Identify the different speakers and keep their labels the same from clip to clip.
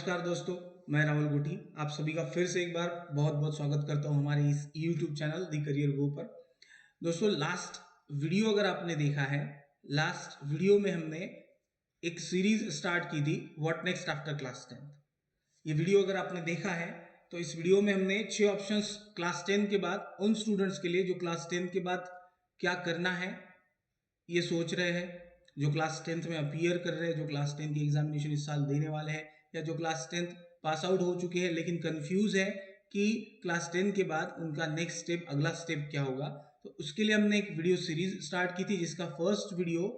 Speaker 1: नमस्कार दोस्तों, मैं राहुल गुटी आप सभी का फिर से एक बार बहुत बहुत स्वागत करता हूं हमारे इस YouTube चैनल दी करियर गो पर। दोस्तों, लास्ट वीडियो अगर आपने देखा है, लास्ट वीडियो में हमने एक सीरीज स्टार्ट की थी what next after class 10th। ये वीडियो अगर आपने देखा है तो इस वीडियो में हमने 6 ऑप्शंस क्लास 10 के बाद उन स्टूडेंट्स के लिए जो क्लास 10 के बाद क्या करना है ये सोच रहे हैं, जो क्लास 10th में अपीयर कर रहे हैं, जो क्लास 10 की एग्जामिनेशन इस साल देने वाले हैं, या जो क्लास 10th पास आउट हो चुके हैं लेकिन कंफ्यूज है कि क्लास 10 के बाद उनका नेक्स्ट स्टेप, अगला स्टेप क्या होगा। तो उसके लिए हमने एक वीडियो सीरीज स्टार्ट की थी जिसका फर्स्ट वीडियो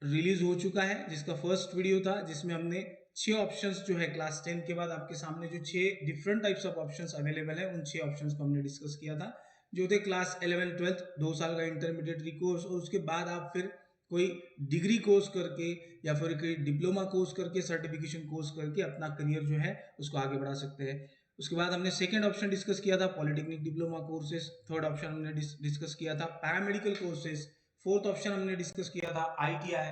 Speaker 1: रिलीज हो चुका है, जिसका फर्स्ट वीडियो था जिसमें हमने 6 ऑप्शंस जो है क्लास 10 के बाद आपके सामने जो 6 different types of options available है उन 6 ऑप्शंस को हमने डिस्कस किया था, जो थे क्लास 11 12 2 साल का इंटरमीडिएट कोर्स, और उसके बाद आप फिर कोई डिग्री कोर्स करके या फिर कोई डिप्लोमा कोर्स करके, सर्टिफिकेशन कोर्स करके अपना करियर जो है उसको आगे बढ़ा सकते हैं। उसके बाद हमने सेकंड ऑप्शन डिस्कस किया था polytechnic diploma courses, third option हमने डिस्कस किया था पैरामेडिकल कोर्सेज, फोर्थ ऑप्शन हमने डिस्कस किया था ITI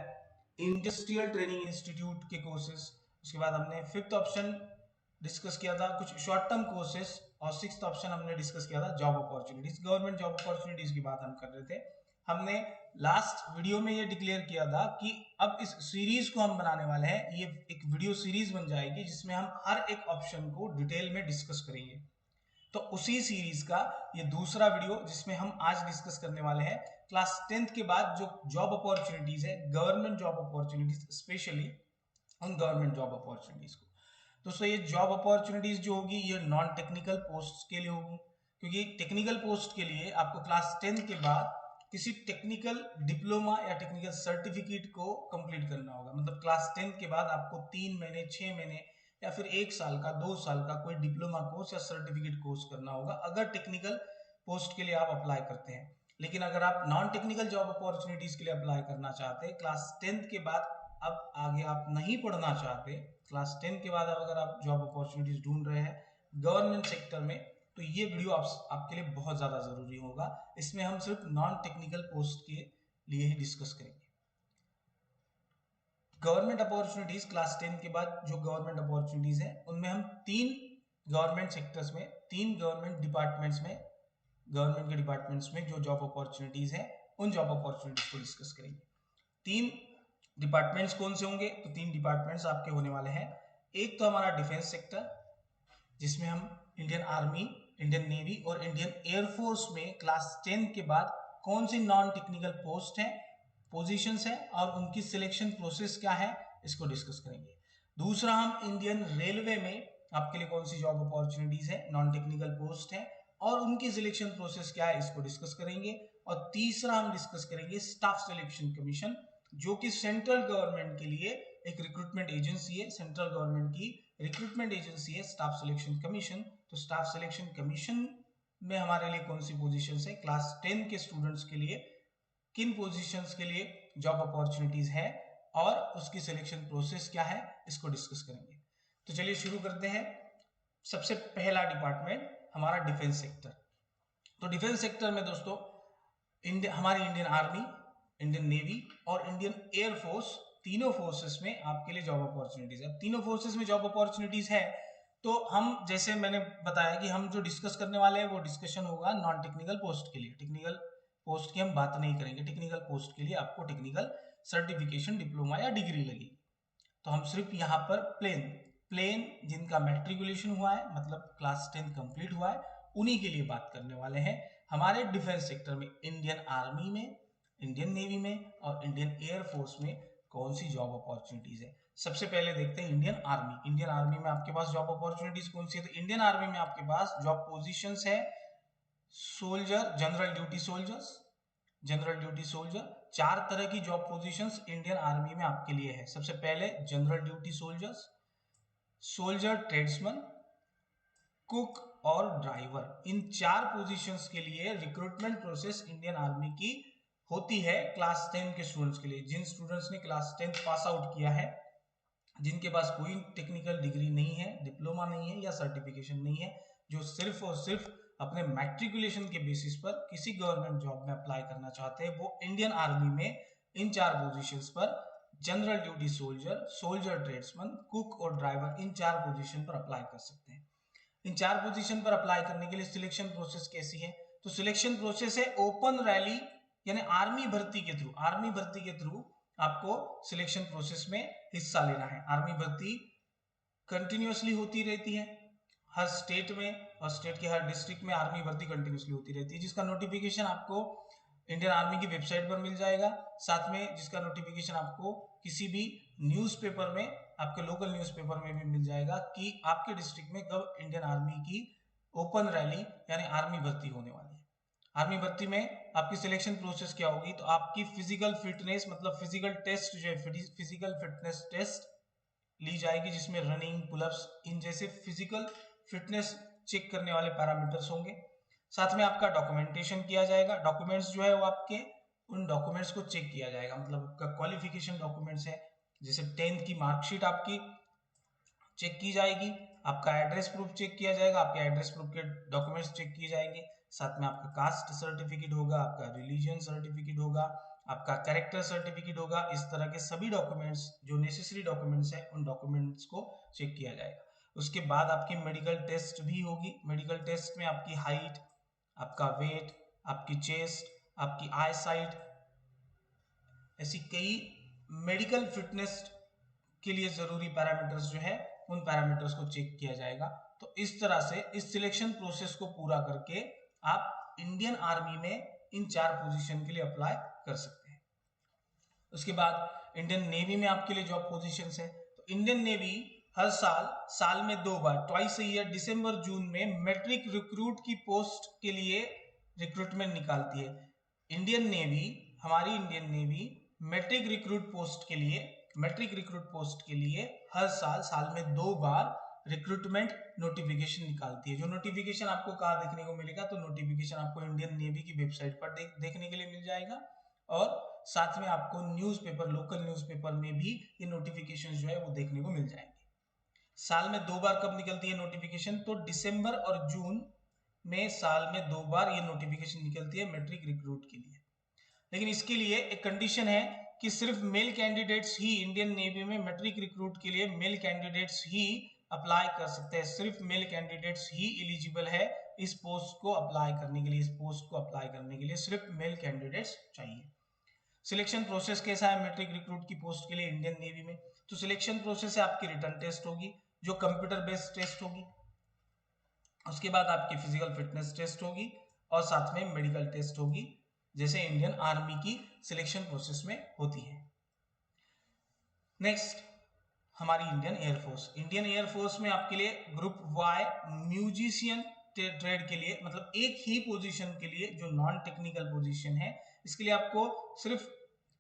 Speaker 1: इंडस्ट्रियल ट्रेनिंग इंस्टीट्यूट के कोर्सेज। उसके बाद हमने फिफ्थ ऑप्शन डिस्कस किया था कुछ शॉर्ट टर्म कोर्सेज, और सिक्स्थ ऑप्शन हमने डिस्कस किया था job opportunities, government job opportunities की बात हम कर रहे थे। हमने लास्ट वीडियो में ये डिक्लेयर किया था कि अब इस सीरीज को हम बनाने वाले हैं, ये एक वीडियो सीरीज बन जाएगी जिसमें हम हर एक ऑप्शन को डिटेल में डिस्कस करेंगे। तो उसी सीरीज का ये दूसरा वीडियो जिसमें हम आज डिस्कस करने वाले हैं क्लास 10th के बाद जो जॉब अपॉर्चुनिटीज है, गवर्नमेंट जॉब अपॉर्चुनिटीज, स्पेशली उन गवर्नमेंट जॉब अपॉर्चुनिटीज को। दोस्तों, ये जॉब अपॉर्चुनिटीज जो होगी ये नॉन टेक्निकल पोस्ट के लिए होगी, क्योंकि टेक्निकल पोस्ट के लिए आपको क्लास 10 के बाद किसी टेक्निकल डिप्लोमा या टेक्निकल सर्टिफिकेट को कंप्लीट करना होगा। मतलब क्लास 10 के बाद आपको 3 महीने, 6 महीने या फिर 1 साल का, 2 साल का कोई डिप्लोमा कोर्स या सर्टिफिकेट कोर्स करना होगा अगर टेक्निकल पोस्ट के लिए आप अप्लाई करते हैं। लेकिन अगर आप नॉन टेक्निकल जॉब अपॉर्चुनिटीज के लिए अप्लाई करना चाहते हैं क्लास 10 के बाद, अब आगे आप नहीं पढ़ना चाहते, क्लास 10 के बाद अगर आप जॉब अपॉर्चुनिटीज ढूंढ रहे हैं गवर्नमेंट सेक्टर में, तो ये वीडियो आपके लिए बहुत ज्यादा जरूरी होगा। इसमें हम सिर्फ नॉन टेक्निकल पोस्ट के लिए ही डिस्कस करेंगे। गवर्नमेंट अपॉर्चुनिटीज क्लास 10 के बाद जो गवर्नमेंट अपॉर्चुनिटीज है उनमें हम 3 गवर्नमेंट सेक्टर्स में, 3 गवर्नमेंट डिपार्टमेंट्स में, गवर्नमेंट के डिपार्टमेंट्स में जो जॉब अपॉर्चुनिटीज है उन जॉब अपॉर्चुनिटीज को डिस्कस करेंगे। 3 डिपार्टमेंट्स कौन से होंगे? तो 3 डिपार्टमेंट्स आपके होने वाले हैं। एक तो हमारा डिफेंस सेक्टर, जिसमें हम इंडियन आर्मी, इंडियन नेवी और इंडियन एयरफोर्स में क्लास 10 के बाद कौन सी नॉन टेक्निकल पोस्ट है, पोजीशंस है और उनकी सिलेक्शन प्रोसेस क्या है, इसको डिस्कस करेंगे। दूसरा, हम इंडियन रेलवे में आपके लिए कौन सी जॉब अपॉर्चुनिटीज है, नॉन टेक्निकल पोस्ट है और उनकी सिलेक्शन प्रोसेस क्या है, इसको डिस्कस करेंगे। और तीसरा हम डिस्कस करेंगे स्टाफ सिलेक्शन कमीशन, जो कि सेंट्रल गवर्नमेंट के लिए एक रिक्रूटमेंट एजेंसी है, सेंट्रल गवर्नमेंट की रिक्रूटमेंट एजेंसी है स्टाफ सिलेक्शन कमीशन। तो स्टाफ सिलेक्शन कमीशन में हमारे लिए कौन सी पोजीशंस है, क्लास 10 के स्टूडेंट्स के लिए किन पोजीशंस के लिए जॉब अपॉर्चुनिटीज है और उसकी सिलेक्शन प्रोसेस क्या है, इसको डिस्कस करेंगे। तो चलिए शुरू करते हैं। सबसे पहला डिपार्टमेंट हमारा डिफेंस सेक्टर। तो डिफेंस सेक्टर में दोस्तों हमारी इंडियन आर्मी, इंडियन नेवी और इंडियन एयरफोर्स, तीनों फोर्सेस में आपके लिए जॉब अपॉर्चुनिटीज है। तीनों फोर्सेस में जॉब अपॉर्चुनिटीज है तो हम, जैसे मैंने बताया कि हम जो डिस्कस करने वाले हैं वो डिस्कशन होगा नॉन टेक्निकल पोस्ट के लिए। टेक्निकल पोस्ट की हम बात नहीं करेंगे। टेक्निकल पोस्ट के लिए आपको टेक्निकल सर्टिफिकेशन, डिप्लोमा या डिग्री लगेगी। तो हम सिर्फ यहाँ पर प्लेन जिनका मैट्रिकुलेशन हुआ है, मतलब क्लास 10 कंप्लीट हुआ है, उन्हीं के लिए बात करने वाले हैं। हमारे डिफेंस सेक्टर में इंडियन आर्मी में, इंडियन नेवी में और इंडियन एयरफोर्स में कौन सी जॉब अपॉर्चुनिटीज है। सबसे पहले देखते हैं इंडियन आर्मी। इंडियन आर्मी में आपके पास जॉब अपॉर्चुनिटीज कौन सी है? तो इंडियन आर्मी में आपके पास जॉब पोजीशंस है soldier, general duty soldiers, general duty soldier. 4 तरह की जॉब पोजीशंस इंडियन आर्मी में आपके लिए है। सबसे पहले general duty soldiers, soldier tradesman, cook और ड्राइवर। इन 4 पोजीशंस के लिए रिक्रूटमेंट प्रोसेस इंडियन आर्मी की होती है क्लास 10 के स्टूडेंट्स के लिए। जिन स्टूडेंट्स ने क्लास 10 पास आउट किया है, जिनके पास कोई टेक्निकल डिग्री नहीं है, डिप्लोमा नहीं है या सर्टिफिकेशन नहीं है, जो सिर्फ और सिर्फ अपने मैट्रिकुलेशन के बेसिस पर किसी गवर्नमेंट जॉब में अप्लाई करना चाहते हैं, वो इंडियन आर्मी में इन 4 पोजीशंस पर general duty soldier, soldier tradesman, cook और ड्राइवर, इन 4 पोजीशन पर अप्लाई कर सकते हैं। इन 4 पोजीशन पर अप्लाई करने के लिए सिलेक्शन प्रोसेस कैसी है? तो सिलेक्शन प्रोसेस है ओपन रैली, यानी आर्मी भर्ती के थ्रू, आर्मी भर्ती के थ्रू आपको सिलेक्शन प्रोसेस में हिस्सा लेना है। आर्मी भर्ती कंटिन्यूअसली होती रहती है हर स्टेट में, और स्टेट के हर डिस्ट्रिक्ट में आर्मी भर्ती कंटिन्यूअसली होती रहती है, जिसका नोटिफिकेशन आपको इंडियन आर्मी की वेबसाइट पर मिल जाएगा। साथ में जिसका नोटिफिकेशन आपको किसी भी न्यूज़पेपर में, आपके लोकल न्यूज़पेपर में भी मिल जाएगा कि आपके डिस्ट्रिक्ट में कब इंडियन आर्मी की ओपन रैली यानी आर्मी भर्ती होने वाली है। आर्मी भर्ती में आपकी सिलेक्शन प्रोसेस क्या होगी? तो आपकी फिजिकल फिटनेस, मतलब फिजिकल टेस्ट जो है, फिजिकल फिटनेस टेस्ट ली जाएगी, जिसमें रनिंग, पुलअप्स, इन जैसे फिजिकल फिटनेस चेक करने वाले पैरामीटर्स होंगे। साथ में आपका डॉक्यूमेंटेशन किया जाएगा। डॉक्यूमेंट्स जो है वो आपके उन डॉक्यूमेंट्स को चेक किया जाएगा, मतलब आपका क्वालिफिकेशन डॉक्यूमेंट्स है, जैसे 10th की मार्कशीट आपकी चेक की जाएगी, आपका एड्रेस प्रूफ चेक किया जाएगा, आपके एड्रेस प्रूफ के डॉक्यूमेंट्स चेक किए जाएंगे। साथ में आपका कास्ट सर्टिफिकेट होगा, आपका रिलीजन सर्टिफिकेट होगा, आपका कैरेक्टर सर्टिफिकेट होगा। इस तरह के सभी डॉक्यूमेंट्स जो नेसेसरी डॉक्यूमेंट्स हैं, उन डॉक्यूमेंट्स को चेक किया जाएगा। उसके बाद आपकी मेडिकल टेस्ट भी होगी। मेडिकल टेस्ट में आपकी हाइट, आपका वेट, आपकी चेस्ट, आपकी आई साइट, ऐसी कई मेडिकल फिटनेस के लिए जरूरी पैरामीटर्स जो है, उन पैरामीटर्स को चेक किया जाएगा। तो इस तरह से इस सिलेक्शन प्रोसेस को पूरा करके आप इंडियन आर्मी में इन 4 पोजीशन के लिए अप्लाई कर सकते हैं। उसके बाद इंडियन नेवी में आपके लिए जॉब पोजीशंस है। तो इंडियन नेवी हर साल में 2 बार, ट्वाइस अ ईयर, दिसंबर जून में मैट्रिक रिक्रूट की पोस्ट के लिए रिक्रूटमेंट निकालती है। इंडियन नेवी, हमारी Indian Navy matric recruit post के लिए हर साल में 2 बार रिक्रूटमेंट नोटिफिकेशन निकालती है। जो नोटिफिकेशन आपको कहाँ देखने को मिलेगा? तो नोटिफिकेशन आपको इंडियन नेवी की वेबसाइट पर देखने के लिए मिल जाएगा, और साथ में आपको न्यूज़पेपर, लोकल न्यूज़पेपर में भी ये नोटिफिकेशन जो है वो देखने को मिल जाएंगे। साल में 2 बार कब निकलती है नोटिफिकेशन? तो दिसंबर और जून में साल में 2 बार ये नोटिफिकेशन निकलती है मैट्रिक रिक्रूट के लिए। लेकिन इसके लिए एक कंडीशन है कि सिर्फ मेल कैंडिडेट्स ही इंडियन नेवी में मैट्रिक रिक्रूट के लिए मेल कैंडिडेट्स ही अप्लाई कर सकते हैं। सिर्फ मेल कैंडिडेट्स ही एलिजिबल है इस पोस्ट को अप्लाई करने के लिए। इस पोस्ट को अप्लाई करने के लिए सिर्फ मेल कैंडिडेट्स चाहिए। सिलेक्शन प्रोसेस कैसा है मैट्रिक रिक्रूट की पोस्ट के लिए इंडियन नेवी में? तो सिलेक्शन प्रोसेस है, आपकी रिटन टेस्ट होगी जो कंप्यूटर बेस्ड टेस्ट होगी। उसके बाद आपकी फिजिकल फिटनेस टेस्ट होगी, और साथ में मेडिकल टेस्ट होगी, जैसे इंडियन आर्मी की सिलेक्शन प्रोसेस में होती है। नेक्स्ट हमारी इंडियन एयरफोर्स। इंडियन एयरफोर्स में आपके लिए ग्रुप वाई म्यूजिशियन ट्रेड के लिए, मतलब एक ही पोजीशन के लिए जो नॉन टेक्निकल पोजीशन है, इसके लिए आपको सिर्फ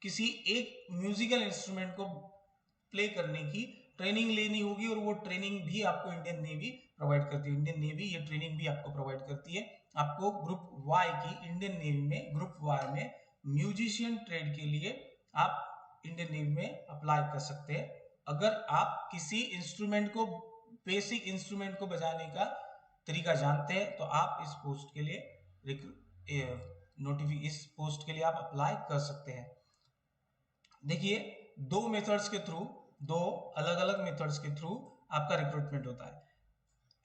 Speaker 1: किसी एक म्यूजिकल इंस्ट्रूमेंट को प्ले करने की ट्रेनिंग लेनी होगी, और वो ट्रेनिंग भी आपको इंडियन नेवी प्रोवाइड करती है। इंडियन नेवी ये ट्रेनिंग भी आपको प्रोवाइड करती है। आपको ग्रुप वाई की, इंडियन नेवी में ग्रुप वाई में म्यूजिशियन ट्रेड के लिए आप इंडियन नेवी में अप्लाई कर सकते हैं। अगर आप किसी इंस्ट्रूमेंट को, बेसिक इंस्ट्रूमेंट को बजाने का तरीका जानते हैं, तो आप इस पोस्ट के लिए इस पोस्ट के लिए आप अप्लाई कर सकते हैं। देखिए, दो अलग अलग मेथड्स के थ्रू आपका रिक्रूटमेंट होता है।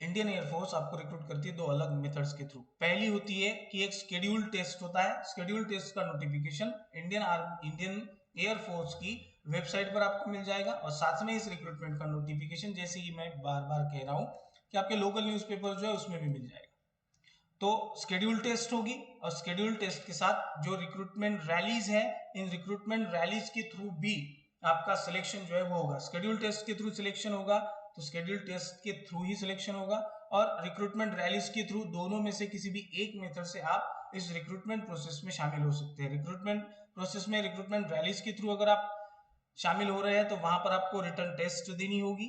Speaker 1: इंडियन एयरफोर्स आपको रिक्रूट करती है 2 अलग मेथड्स के थ्रू। पहली होती है कि एक शेड्यूल टेस्ट होता है। शेड्यूल टेस्ट का नोटिफिकेशन इंडियन एयरफोर्स की वेबसाइट पर आपको मिल जाएगा, और साथ में इस रिक्रूटमेंट का नोटिफिकेशन, जैसे कि मैं बार बार कह रहा हूं, कि आपके लोकल न्यूज़पेपर जो है उसमें भी मिल जाएगा। तो शेड्यूल टेस्ट होगी, और शेड्यूल टेस्ट के साथ जो रिक्रूटमेंट रैलीज है, इन रिक्रूटमेंट रैलीज के थ्रू भी आपका सिलेक्शन जो है वो होगा। शेड्यूल टेस्ट के थ्रू सिलेक्शन होगा, तो शेड्यूल टेस्ट के थ्रू ही सिलेक्शन होगा, और रिक्रूटमेंट रैलीज के थ्रू, दोनों में से किसी भी एक मेथड से आप इस रिक्रूटमेंट प्रोसेस में शामिल हो सकते हैं। रिक्रूटमेंट प्रोसेस में रिक्रूटमेंट रैलीज के थ्रू अगर आप शामिल हो रहे हैं, तो वहां पर आपको रिटन टेस्ट देनी होगी,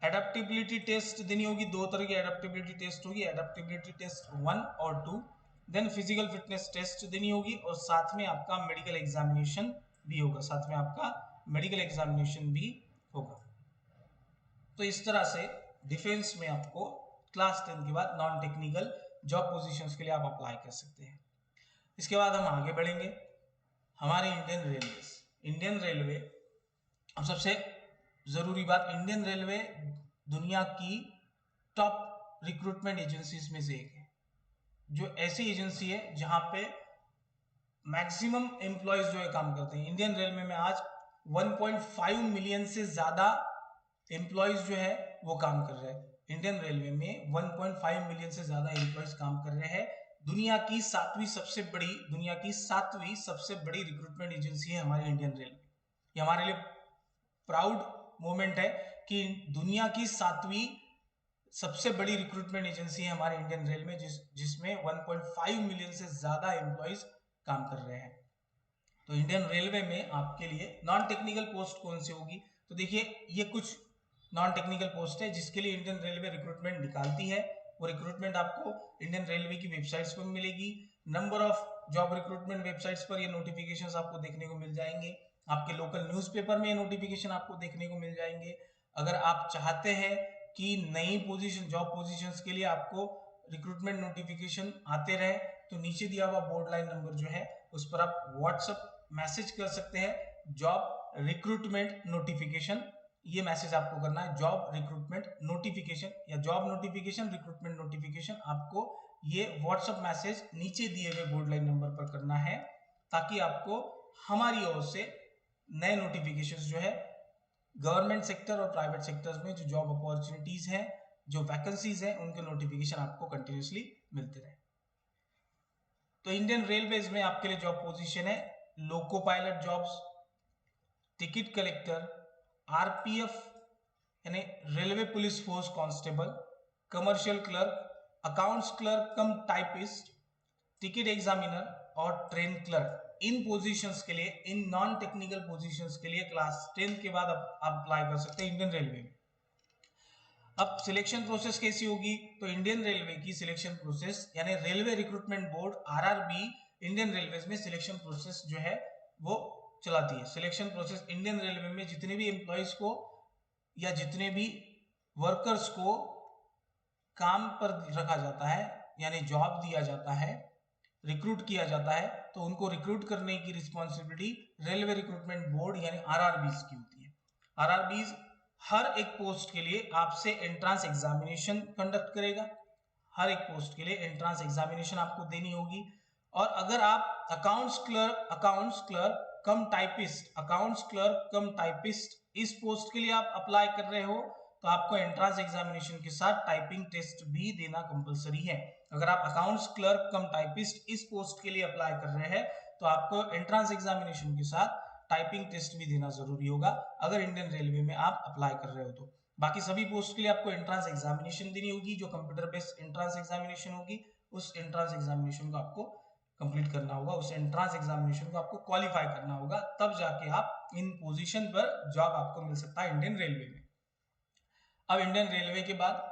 Speaker 1: एडेप्टेबिलिटी टेस्ट देनी होगी। 2 तरह की एडेप्टेबिलिटी टेस्ट होगी, एडेप्टेबिलिटी टेस्ट 1 और 2। देन फिजिकल फिटनेस टेस्ट देनी होगी, और साथ में आपका मेडिकल एग्जामिनेशन भी होगा। तो इस तरह से डिफेंस में आपको क्लास 10 के बाद नॉन टेक्निकल जॉब पोजीशंस के लिए आप अप्लाई कर सकते हैं। इसके बाद हम आगे बढ़ेंगे। हमारे इंडियन रेलवेज, इंडियन रेलवे, अब सबसे जरूरी बात, इंडियन रेलवे दुनिया की टॉप रिक्रूटमेंट एजेंसीज में से एक है, जो ऐसी एजेंसी है जहां पे मैक्सिमम एम्प्लॉयज जो है काम करते हैं। इंडियन रेलवे में आज 1.5 मिलियन से ज्यादा एम्प्लॉयज जो है वो काम कर रहे हैं। इंडियन रेलवे में 1.5 मिलियन से ज्यादा एम्प्लॉयज काम कर रहे हैं। दुनिया की सातवीं सबसे बड़ी रिक्रूटमेंट एजेंसी है हमारी इंडियन रेलवे। ये हमारे लिए प्राउड मोमेंट है कि दुनिया की सातवीं सबसे बड़ी रिक्रूटमेंट एजेंसी है हमारे इंडियन रेलवे, जिसमें 1.5 मिलियन से ज्यादा एम्प्लॉयज काम कर रहे हैं। तो इंडियन रेलवे में आपके लिए नॉन टेक्निकल पोस्ट कौन सी होगी, तो देखिए ये कुछ नॉन टेक्निकल पोस्ट है जिसके लिए इंडियन रेलवे रिक्रूटमेंट निकालती है। वो रिक्रूटमेंट आपको इंडियन रेलवे की वेबसाइट्स पर मिलेगी। Number of job recruitment websites पर ये नोटिफिकेशंस आपको देखने को मिल जाएंगे। आपके लोकल न्यूज़पेपर में ये नोटिफिकेशन आपको देखने को मिल जाएंगे। अगर आप चाहते हैं कि नई पोजीशन, जॉब पोजीशंस के लिए आपको रिक्रूटमेंट नोटिफिकेशन आते रहे, तो नीचे दिया हुआ बोर्ड लाइन नंबर जो है उस पर आप व्हाट्सएप मैसेज कर सकते हैं, जॉब रिक्रूटमेंट नोटिफिकेशन। ये मैसेज आपको करना है, जॉब रिक्रूटमेंट नोटिफिकेशन या जॉब नोटिफिकेशन रिक्रूटमेंट नोटिफिकेशन। आपको ये व्हाट्सएप मैसेज नीचे दिए हुए बोर्ड लाइन नंबर पर करना है, ताकि आपको हमारी ओर से नए नोटिफिकेशंस जो है गवर्नमेंट सेक्टर और प्राइवेट सेक्टर्स में जो जॉब अपॉर्चुनिटीज हैं, जो वैकेंसीज हैं, उनके नोटिफिकेशन आपको कंटिन्यूसली मिलते रहे। तो इंडियन रेलवेज में आपके लिए जॉब पोजीशन है loco pilot jobs, ticket collector, RPF यानी railway police force constable, commercial clerk, accounts clerk cum typist, ticket examiner और ट्रेन क्लर्क। इन पोजीशंस के लिए, इन नॉन टेक्निकल पोजीशंस के लिए क्लास 10 के बाद आप अप्लाई कर सकते हैं इंडियन रेलवे में। अब सिलेक्शन प्रोसेस कैसी होगी, तो इंडियन रेलवे की सिलेक्शन प्रोसेस यानी railway recruitment board RRB Indian railway में सिलेक्शन प्रोसेस जो है वो चलाती है। सिलेक्शन प्रोसेस इंडियन रेलवे में जितने भी एम्प्लॉयज को या जितने भी वर्कर्स को काम पर रखा जाता है, यानी जॉब दिया जाता है, रिक्रूट किया जाता है, तो उनको रिक्रूट करने की रिस्पॉन्सिबिलिटी रेलवे रिक्रूटमेंट बोर्ड यानी आरआरबीज की होती है। आरआरबीज हर एक पोस्ट के लिए आपसे एंट्रेंस एग्जामिनेशन कंडक्ट करेगा। हर एक पोस्ट के लिए एंट्रेंस एग्जामिनेशन आपको देनी होगी। और अगर आप अकाउंट्स क्लर्क कम टाइपिस्ट इस पोस्ट के लिए आप अप्लाई कर रहे हो, तो आपको एंट्रेंस एग्जामिनेशन के साथ टाइपिंग टेस्ट भी देना कंपलसरी है। अगर आप अकाउंट्स क्लर्क कम टाइपिस्ट इस पोस्ट के लिए अप्लाई कर रहे हैं, तो आपको एंट्रेंस एग्जामिनेशन के साथ टाइपिंग टेस्ट भी देना जरूरी होगा, अगर इंडियन रेलवे में आप अप्लाई कर रहे हो तो। बाकी सभी पोस्ट के लिए आपको एंट्रेंस एग्जामिनेशन देनी होगी, जो कंप्यूटर बेस्ड एंट्रेंस एग्जामिनेशन होगी। उस एंट्रेंस एग्जामिनेशन को आपको कंप्लीट करना होगा, उस एंट्रेंस एग्जामिनेशन को आपको क्वालिफाई करना होगा, तब जाके आप इन पोजीशन पर जॉब आपको मिल सकता है इंडियन रेलवे में। अब इंडियन रेलवे के बाद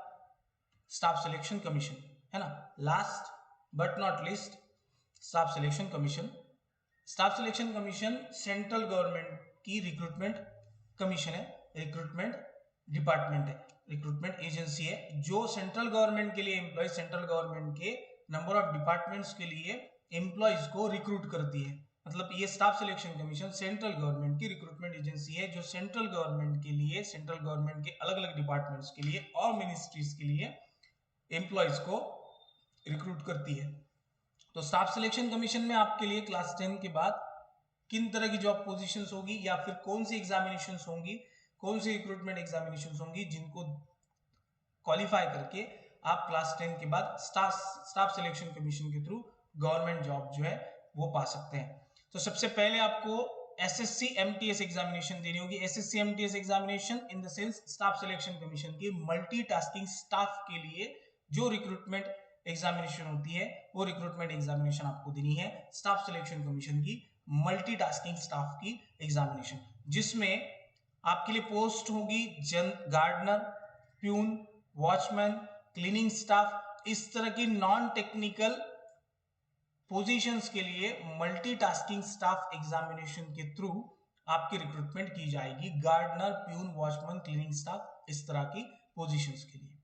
Speaker 1: स्टाफ सिलेक्शन कमीशन है ना, last but not least staff Selection commission. Staff Selection commission central government की रिक्रूटमेंट कमीशन है, रिक्रूटमेंट डिपार्टमेंट है, रिक्रूटमेंट एजेंसी है, जो सेंट्रल गवर्नमेंट के लिए एम्प्लॉय, सेंट्रल गवर्नमेंट के नंबर ऑफ डिपार्टमेंट्स के लिए एम्प्लॉयज को रिक्रूट करती है। मतलब ये staff Selection commission central government की रिक्रूटमेंट एजेंसी है, जो सेंट्रल गवर्नमेंट के लिए, सेंट्रल गवर्नमेंट के अलग अलग डिपार्टमेंट्स के लिए और मिनिस्ट्रीज के लिए एम्प्लॉयज को रिक्रूट करती है। तो स्टाफ सिलेक्शन कमीशन में आपके लिए क्लास 10 के बाद किन तरह की जॉब पोजीशंस होगी, या फिर कौन सी एग्जामिनेशंस होंगी, कौन सी रिक्रूटमेंट एग्जामिनेशंस होंगी, जिनको क्वालिफाई करके आप क्लास 10 के बाद स्टाफ सिलेक्शन कमीशन के थ्रू गवर्नमेंट जॉब जो है वो पा सकते हैं। तो सबसे पहले आपको एसएससी एमटीएस एग्जामिनेशन देनी होगी। SSC MTS examination in the sense staff Selection Commission की मल्टीटास्किंग स्टाफ के लिए जो रिक्रूटमेंट एग्जामिनेशन होती है, वो रिक्रूटमेंट एग्जामिनेशन आपको देनी है स्टाफ सिलेक्शन कमीशन की मल्टीटास्किंग स्टाफ की एग्जामिनेशन, जिसमें आपके लिए पोस्ट होगी gardener, peon, watchman, cleaning staff. इस तरह की नॉन टेक्निकल पोजीशंस के लिए मल्टीटास्किंग स्टाफ एग्जामिनेशन के थ्रू आपकी रिक्रूटमेंट की जाएगी, gardener, peon, watchman, cleaning staff, इस तरह की पोजीशंस के लिए।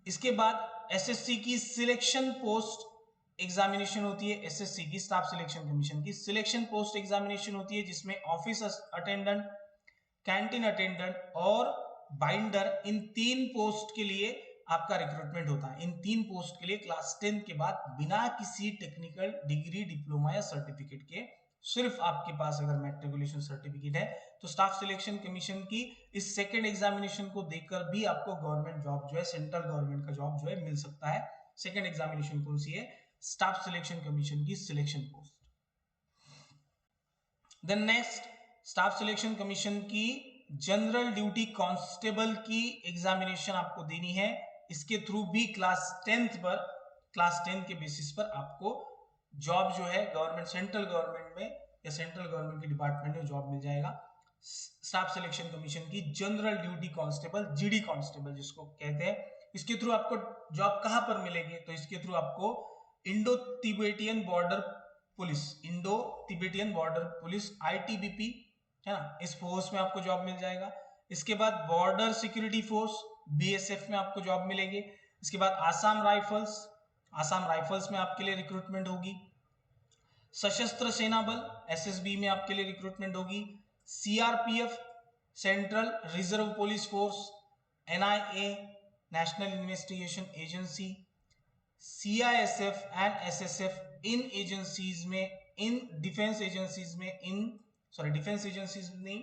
Speaker 1: इसके बाद एसएससी की सिलेक्शन पोस्ट एग्जामिनेशन होती है एसएससी की, स्टाफ सिलेक्शन कमीशन की। सिलेक्शन पोस्ट एग्जामिनेशन होती है जिसमें ऑफिस अटेंडेंट, कैंटीन अटेंडेंट और बाइंडर, इन 3 पोस्ट के लिए आपका रिक्रूटमेंट होता है। इन 3 पोस्ट के लिए क्लास 10 के बाद बिना किसी टेक्निकल डिग्री, डिप्लोमा या सर्टिफिकेट के, सिर्फ आपके पास अगर मैट्रिकुलेशन सर्टिफिकेट है तो स्टाफ सिलेक्शन कमीशन की इस सेकंड एग्जामिनेशन को देकर भी आपको गवर्नमेंट जॉब जो है, सेंट्रल गवर्नमेंट का जॉब जो है मिल सकता है। सेकंड एग्जामिनेशन कौन सी है? स्टाफ सिलेक्शन कमीशन की selection post. Then next, Staff Selection Commission की जनरल ड्यूटी कांस्टेबल की एग्जामिनेशन आपको देनी है। इसके थ्रू भी क्लास 10 के बेसिस पर आपको जॉब जो है गवर्नमेंट, सेंट्रल गवर्नमेंट में या सेंट्रल गवर्नमेंट के डिपार्टमेंट में जॉब मिल जाएगा। स्टाफ सिलेक्शन कमीशन की general duty constable, GD constable जिसको कहते हैं, इसके थ्रू आपको जॉब कहां पर मिलेगी? तो इसके थ्रू आपको Indo Tibetan border police, Indo Tibetan border police ITBP है ना, इस फोर्स में आपको जॉब मिल जाएगा। इसके बाद बॉर्डर सिक्योरिटी फोर्स बीएसएफ में आपको जॉब मिलेगी। इसके बाद आसाम राइफल्स में आपके लिए रिक्रूटमेंट होगी। सशस्त्र सेना बल एसएसबी में आपके लिए रिक्रूटमेंट होगी। CRPF central reserve police force, NIA national investigation agency, CISF and SSF, in agencies में, इन डिफेंस एजेंसीज में,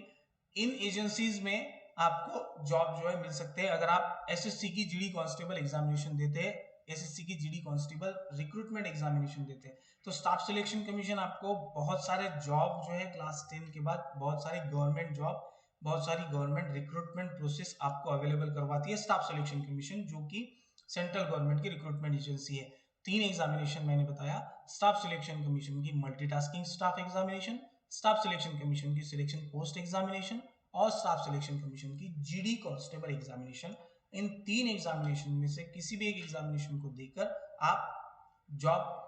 Speaker 1: इन एजेंसीज में आपको जॉब जो है मिल सकते हैं अगर आप एसएससी की जीडी कांस्टेबल एग्जामिनेशन देते हैं, एसएससी की जीडी कांस्टेबल रिक्रूटमेंट एग्जामिनेशन देते हैं। तो स्टाफ सिलेक्शन कमीशन आपको बहुत सारे जॉब जो है क्लास 10 के बाद, बहुत सारी गवर्नमेंट जॉब, बहुत सारी गवर्नमेंट रिक्रूटमेंट प्रोसेस आपको अवेलेबल करवाती है स्टाफ सिलेक्शन कमीशन, जो कि सेंट्रल गवर्नमेंट की रिक्रूटमेंट एजेंसी है। 3 एग्जामिनेशन मैंने बताया, स्टाफ सिलेक्शन कमीशन की multitasking staff examination, staff Selection Commission की सिलेक्शन पोस्ट एग्जामिनेशन और स्टाफ सिलेक्शन कमीशन की जीडी कांस्टेबल एग्जामिनेशन। इन 3 एग्जामिनेशन में से किसी भी एक एग्जामिनेशन को देकर आप जॉब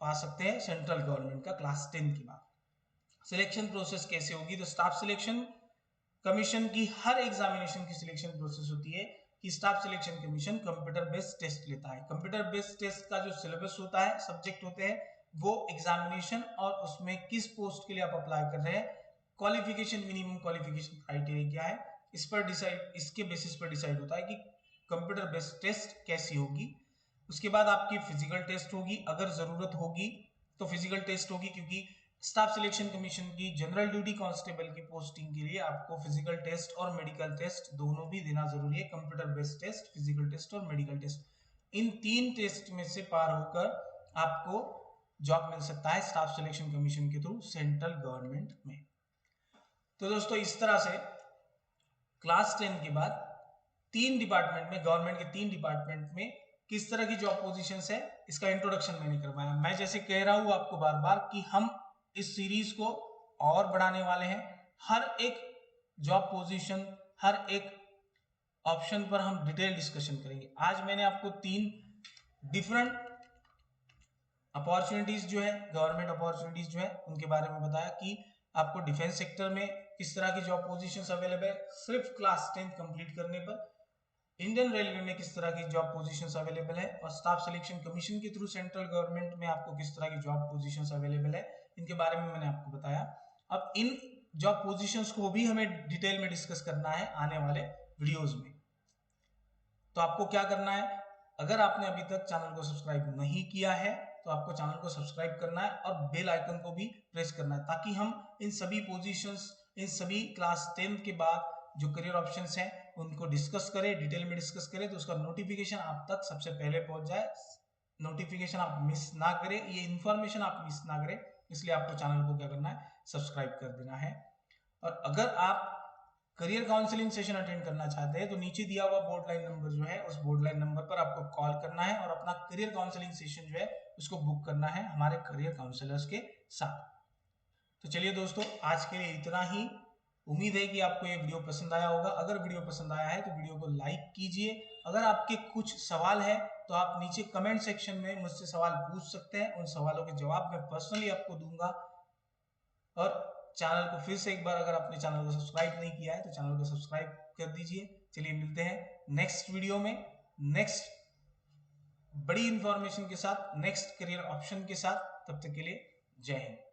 Speaker 1: पा सकते हैं सेंट्रल गवर्नमेंट का क्लास 10 के बाद। सिलेक्शन प्रोसेस कैसे होगी? तो स्टाफ सिलेक्शन कमीशन की हर एग्जामिनेशन की सिलेक्शन प्रोसेस होती है कि Staff Selection Commission computer based test लेता है। कंप्यूटर बेस्ड टेस्ट का जो सिलेबस होता है, सब्जेक्ट होते हैं, वो एग्जामिनेशन और उसमें किस पोस्ट के लिए आप अप्लाई कर रहे हैं, क्वालिफिकेशन, मिनिमम क्वालिफिकेशन क्राइटेरिया क्या है, इस पर डिसाइड, इसके बेसिस पर डिसाइड होता है कि कंप्यूटर बेस्ड टेस्ट कैसी होगी। उसके बाद आपकी फिजिकल टेस्ट होगी, अगर जरूरत होगी तो फिजिकल टेस्ट होगी, क्योंकि स्टाफ सिलेक्शन कमीशन की जनरल ड्यूटी कांस्टेबल की पोस्टिंग के लिए आपको फिजिकल टेस्ट और मेडिकल टेस्ट दोनों भी देना जरूरी है। Computer based test, physical test और मेडिकल टेस्ट, इन 3 टेस्ट में से पार होकर आपको जॉब मिल सकता है स्टाफ सिलेक्शन कमीशन के थ्रू सेंट्रल गवर्नमेंट में। तो दोस्तों इस तरह से क्लास 10 के बाद 3 डिपार्टमेंट में, गवर्नमेंट के 3 डिपार्टमेंट में किस तरह की जॉब पोजीशंस है, इसका इंट्रोडक्शन मैंने करवाया। मैं जैसे कह रहा हूं आपको बार बार कि हम इस सीरीज को और बढ़ाने वाले हैं। हर एक जॉब पोजीशन, हर एक ऑप्शन पर हम डिटेल डिस्कशन करेंगे। आज मैंने आपको 3 डिफरेंट अपॉर्चुनिटीज जो है, गवर्नमेंट अपॉर्चुनिटीज जो है, उनके बारे में बताया कि आपको डिफेंस सेक्टर में किस तरह की जॉब पोजीशंस अवेलेबल है सिर्फ क्लास 10 कंप्लीट करने पर, इंडियन रेलवे में किस तरह की जॉब पोजीशंस अवेलेबल है, और स्टाफ सिलेक्शन कमीशन के थ्रू सेंट्रल गवर्नमेंट में आपको किस तरह की जॉब पोजीशंस अवेलेबल है, इनके बारे में मैंने आपको बताया। अब इन जॉब पोजीशंस को भी हमें डिटेल में डिस्कस करना है आने वाले वीडियोस में। तो आपको क्या करना है, अगर आपने अभी तक चैनल को सब्सक्राइब नहीं किया है तो आपको चैनल को सब्सक्राइब करना है और बेल आइकन को भी प्रेस करना है, ताकि हम इन सभी पोजीशंस, इन सभी क्लास 10 के बाद जो करियर ऑप्शंस हैं उनको डिस्कस करें, डिटेल में डिस्कस करें, तो उसका नोटिफिकेशन आप तक सबसे पहले पहुंच जाए, नोटिफिकेशन आप मिस ना करें, ये इंफॉर्मेशन आप मिस ना करें। इसलिए आपको चैनल को क्या करना है, सब्सक्राइब कर देना है। और अगर आप करियर काउंसलिंग सेशन अटेंड करना चाहते हैं तो नीचे दिया हुआ बोर्ड लाइन नंबर जो है, उस बोर्ड लाइन नंबर पर आपको कॉल करना है और अपना करियर काउंसलिंग सेशन जो है उसको बुक करना है हमारे करियर काउंसलर्स के साथ। तो चलिए दोस्तों, आज के लिए इतना ही। उम्मीद है कि आपको ये वीडियो पसंद आया होगा। अगर वीडियो पसंद आया है तो वीडियो को लाइक कीजिए। अगर आपके कुछ सवाल है तो आप नीचे कमेंट सेक्शन में मुझसे सवाल पूछ सकते हैं, उन सवालों के जवाब मैं पर्सनली आपको दूंगा। और चैनल को फिर से एक बार, अगर आपने चैनल को सब्सक्राइब नहीं किया है तो चैनल को सब्सक्राइब कर दीजिए। चलिए मिलते हैं नेक्स्ट वीडियो में, नेक्स्ट बड़ी इंफॉर्मेशन के साथ, नेक्स्ट करियर ऑप्शन के साथ। तब तक के लिए जय हिंद।